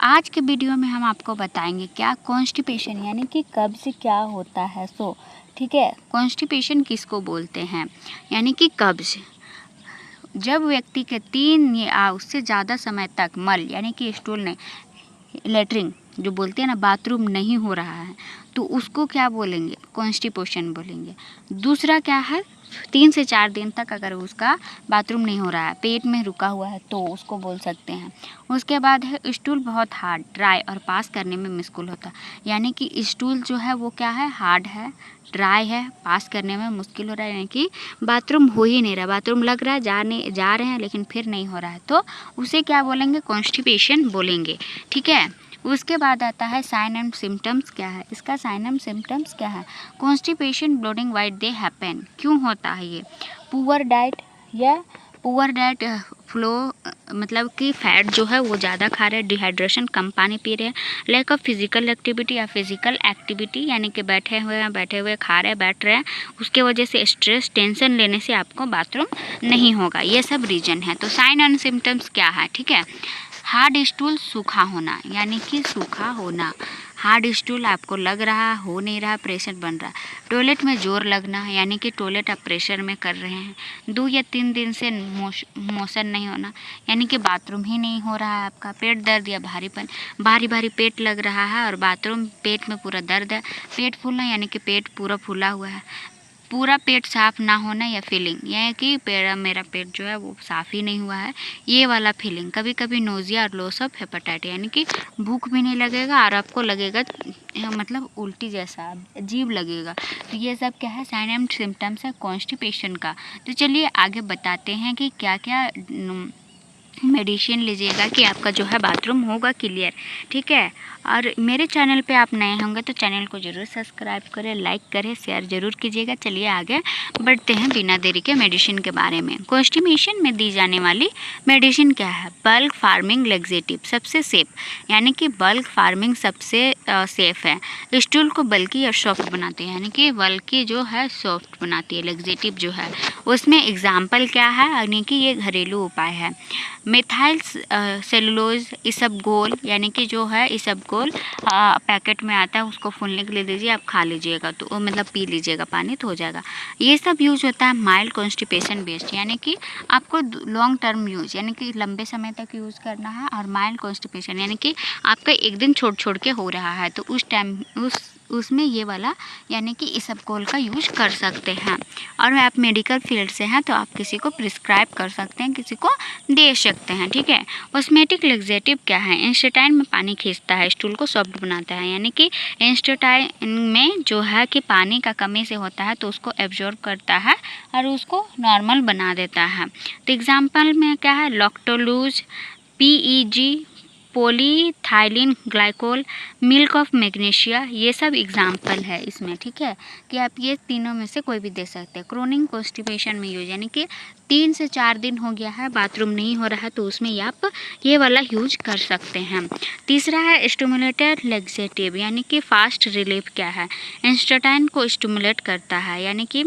आज के वीडियो में हम आपको बताएंगे क्या कॉन्स्टिपेशन यानी कि कब्ज क्या होता है। ठीक है, कॉन्स्टिपेशन किसको बोलते हैं यानी कि कब्ज। जब व्यक्ति के 3 या उससे ज़्यादा समय तक मल यानी कि स्टूल नहीं, लेटरिन जो बोलते हैं ना, बाथरूम नहीं हो रहा है तो उसको क्या बोलेंगे, कॉन्स्टिपेशन बोलेंगे। दूसरा क्या है, 3 से 4 दिन तक अगर उसका बाथरूम नहीं हो रहा है, पेट में रुका हुआ है तो उसको बोल सकते हैं। उसके बाद है स्टूल बहुत हार्ड, ड्राई और पास करने में मुश्किल होता है। यानी कि स्टूल जो है वो क्या है, हार्ड है, ड्राई है, पास करने में मुश्किल हो रहा है, यानी कि बाथरूम हो ही नहीं रहा, बाथरूम लग रहा है, जा रहे हैं लेकिन फिर नहीं हो रहा है, तो उसे क्या बोलेंगे, कॉन्स्टिपेशन बोलेंगे। ठीक है, उसके बाद आता है साइन एंड सिम्टम्स क्या है। इसका साइन एंड सिम्टम्स क्या है, constipation bleeding white they happen. क्यों होता है ये, पुअर डाइट फ्लो, मतलब कि फैट जो है वो ज़्यादा खा रहे हैं, डिहाइड्रेशन, कम पानी पी रहे हैं, लैक ऑफ फिजिकल एक्टिविटी या फिजिकल एक्टिविटी यानी कि बैठे हुए खा रहे हैं, बैठ रहे हैं, उसके वजह से स्ट्रेस टेंशन लेने से आपको बाथरूम नहीं होगा। ये सब रीजन है। तो साइन एंड सिम्टम्स क्या है, ठीक है। हार्ड स्टूल, सूखा होना यानी कि सूखा होना, हार्ड स्टूल आपको लग रहा हो नहीं रहा, प्रेशर बन रहा। टॉयलेट में जोर लगना यानी कि टॉयलेट आप प्रेशर में कर रहे हैं। 2 या 3 दिन से मोशन नहीं होना यानी कि बाथरूम ही नहीं हो रहा है आपका। पेट दर्द या भारीपन, भारी भारी पेट लग रहा है और बाथरूम, पेट में पूरा दर्द है। पेट फूलना यानी कि पेट पूरा फूला हुआ है। पूरा पेट साफ ना होना या फीलिंग, यह कि मेरा पेट जो है वो साफ़ ही नहीं हुआ है, ये वाला फीलिंग। कभी कभी नोजिया और लॉस ऑफ हेपेटाइटिस यानी कि भूख भी नहीं लगेगा और आपको लगेगा मतलब उल्टी जैसा, अजीब लगेगा। तो ये सब क्या है, साइन एंड सिम्टम्स है कॉन्स्टिपेशन का। तो चलिए आगे बताते हैं कि क्या क्या मेडिसिन लीजिएगा कि आपका जो है बाथरूम होगा क्लियर। ठीक है, और मेरे चैनल पे आप नए होंगे तो चैनल को ज़रूर सब्सक्राइब करें, लाइक करें, शेयर ज़रूर कीजिएगा। चलिए आगे बढ़ते हैं बिना देरी के मेडिसिन के बारे में। कॉन्स्टिपेशन में दी जाने वाली मेडिसिन क्या है, बल्क फार्मिंग लेग्जेटिव सबसे सेफ यानी कि बल्क फार्मिंग सबसे सेफ है। स्टूल को बल्कि और सॉफ्ट बनाते हैं यानी कि बल्कि जो है सॉफ्ट बनाती है, लेग्जेटिव जो है उसमें एग्जाम्पल क्या है यानी कि ये घरेलू उपाय है। मिथाइल सेलुलोज इसबगोल यानी कि जो है इसबगोल पैकेट में आता है, उसको फूलने के लिए दीजिए, आप खा लीजिएगा तो मतलब पी लीजिएगा पानी तो हो जाएगा। ये सब यूज होता है माइल्ड कॉन्स्टिपेशन बेस्ड यानी कि आपको लॉन्ग टर्म यूज यानी कि लंबे समय तक यूज़ करना है, और माइल्ड कॉन्स्टिपेशन यानी कि आपका एक दिन छोड़ के हो रहा है तो उस टाइम उसमें ये वाला यानी कि इसबगोल का यूज कर सकते हैं। और आप मेडिकल फील्ड से हैं तो आप किसी को प्रिस्क्राइब कर सकते हैं, किसी को दे सकते हैं। ठीक है, ऑस्मेटिक लेग्जेटिव क्या है, इंस्टेटाइन में पानी खींचता है, स्टूल को सॉफ्ट बनाता है यानी कि इंस्टेटाइन में जो है कि पानी का कमी से होता है तो उसको एब्जॉर्ब करता है और उसको नॉर्मल बना देता है। तो एग्जाम्पल में क्या है, lactulose, PEG, polyethylene glycol, milk of magnesia, ये सब एग्जाम्पल है इसमें। ठीक है, कि आप ये तीनों में से कोई भी दे सकते हैं। क्रोनिक कॉन्स्टिपेशन में यूज यानी कि 3 से 4 दिन हो गया है, बाथरूम नहीं हो रहा है तो उसमें आप ये वाला यूज कर सकते हैं। तीसरा है स्टिमुलेटेड लेग्जेटिव यानी कि फास्ट रिलीफ क्या है, इंस्टेटाइन को स्टिमुलेट करता है यानी कि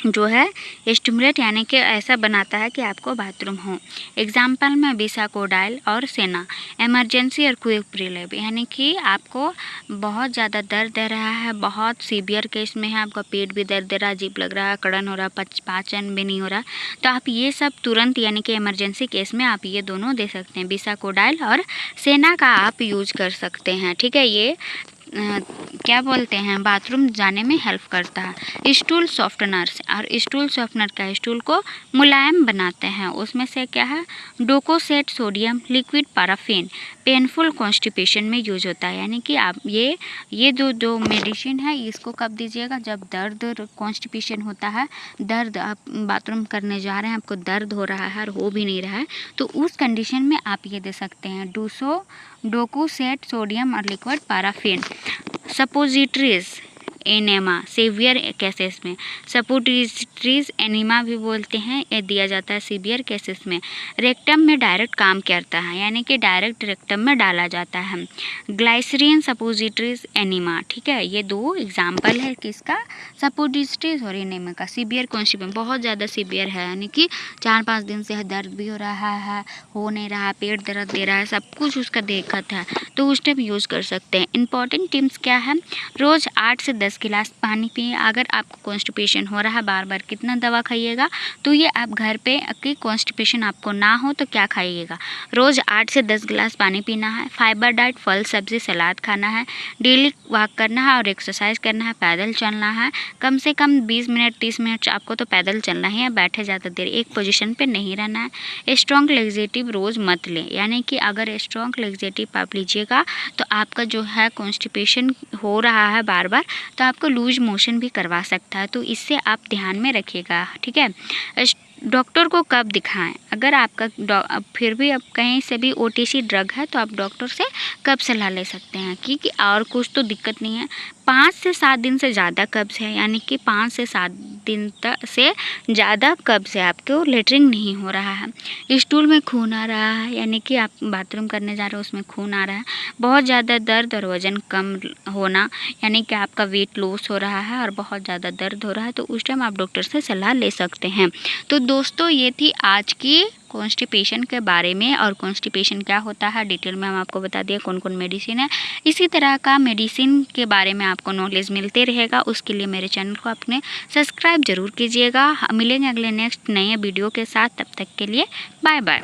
जो है स्टिमुलेट यानी कि ऐसा बनाता है कि आपको बाथरूम हो। एग्जाम्पल में बिसाकोडाइल और सेना। इमरजेंसी और क्विक रिलीफ यानी कि आपको बहुत ज़्यादा दर्द दे रहा है, बहुत सीवियर केस में है, आपका पेट भी दर्द दे रहा है, अजीब लग रहा है, कड़न हो रहा है, पाचन भी नहीं हो रहा, तो आप ये सब तुरंत यानी कि इमरजेंसी केस में आप ये दोनों दे सकते हैं, बिसाकोडाइल और सेना का आप यूज कर सकते हैं। ठीक है, ये क्या बोलते हैं, बाथरूम जाने में हेल्प करता है। स्टूल सॉफ्टनर्स, और स्टूल सॉफ्टनर का स्टूल को मुलायम बनाते हैं, उसमें से क्या है, docusate sodium, liquid paraffin, painful constipation में यूज होता है यानी कि आप ये जो मेडिसिन है इसको कब दीजिएगा, जब दर्द कॉन्स्टिपेशन होता है, दर्द, आप बाथरूम करने जा रहे हैं, आपको दर्द हो रहा है और हो भी नहीं रहा है तो उस कंडीशन में आप ये दे सकते हैं, डोकोसेट सोडियम और liquid paraffin. Suppositories enema severe cases में, सपोजिटरीज एनीमा भी बोलते हैं, ये दिया जाता है सीवियर केसेस में। रेक्टम में डायरेक्ट काम करता है, यानी कि डायरेक्ट रेक्टम में डाला जाता है। ग्लाइसरीन सपोजिटरीज एनीमा, ठीक है, ये 2 एग्जाम्पल है किसका, सपोजिटरीज और एनीमा का। सीवियर कॉन्स्टिपेशन बहुत ज़्यादा सीवियर है, यानी कि 4-5 दिन से दर्द भी हो रहा है, हो नहीं रहा, पेट दर्द दे रहा है, सब कुछ उसका दिक्कत है, तो उस टाइम यूज़ कर सकते हैं। इंपॉर्टेंट टिप्स क्या है, रोज़ 8 से 10 गिलास पानी पिए। अगर आपको कॉन्स्टिपेशन हो रहा है बार बार, कितना दवा खाइएगा, तो ये आप घर पे कि कॉन्स्टिपेशन आपको ना हो तो क्या खाइएगा, रोज़ 8 से 10 गिलास पानी पीना है। फाइबर डाइट, फल सब्जी सलाद खाना है, डेली वॉक करना है और एक्सरसाइज करना है, पैदल चलना है, कम से कम 20 मिनट 30 मिनट आपको तो पैदल चलना ही है, बैठे ज़्यादा देर एक पोजीशन पे नहीं रहना है। स्ट्रॉन्ग लेग्जेटिव रोज़ मत लें, यानी कि अगर स्ट्रॉन्ग लेग्जेटिव आप लीजिएगा तो आपका जो है कॉन्स्टिपेशन हो रहा है बार बार, तो आपको लूज मोशन भी करवा सकता है, तो इससे आप ध्यान में रखिएगा, ठीक है। डॉक्टर को कब दिखाएं, अगर आपका फिर भी अब कहीं से भी OTC ड्रग है तो आप डॉक्टर से कब सलाह ले सकते हैं, क्योंकि और कुछ तो दिक्कत नहीं है। 5 से 7 दिन से ज़्यादा कब्ज़ है, यानी कि 5 से 7 दिन तक से ज़्यादा कब्ज़ है, आपको लेटरिन नहीं हो रहा है, स्टूल में खून आ रहा है, यानी कि आप बाथरूम करने जा रहे हो उसमें खून आ रहा है, बहुत ज़्यादा दर्द और वज़न कम होना, यानी कि आपका वेट लॉस हो रहा है और बहुत ज़्यादा दर्द हो रहा है, तो उस टाइम आप डॉक्टर से सलाह ले सकते हैं। तो दोस्तों ये थी आज की कॉन्स्टिपेशन के बारे में, और कॉन्स्टिपेशन क्या होता है डिटेल में हम आपको बता दिए, कौन कौन मेडिसिन है। इसी तरह का मेडिसिन के बारे में आपको नॉलेज मिलते रहेगा, उसके लिए मेरे चैनल को आपने सब्सक्राइब जरूर कीजिएगा। मिलेंगे अगले नेक्स्ट नए वीडियो के साथ, तब तक के लिए बाय बाय।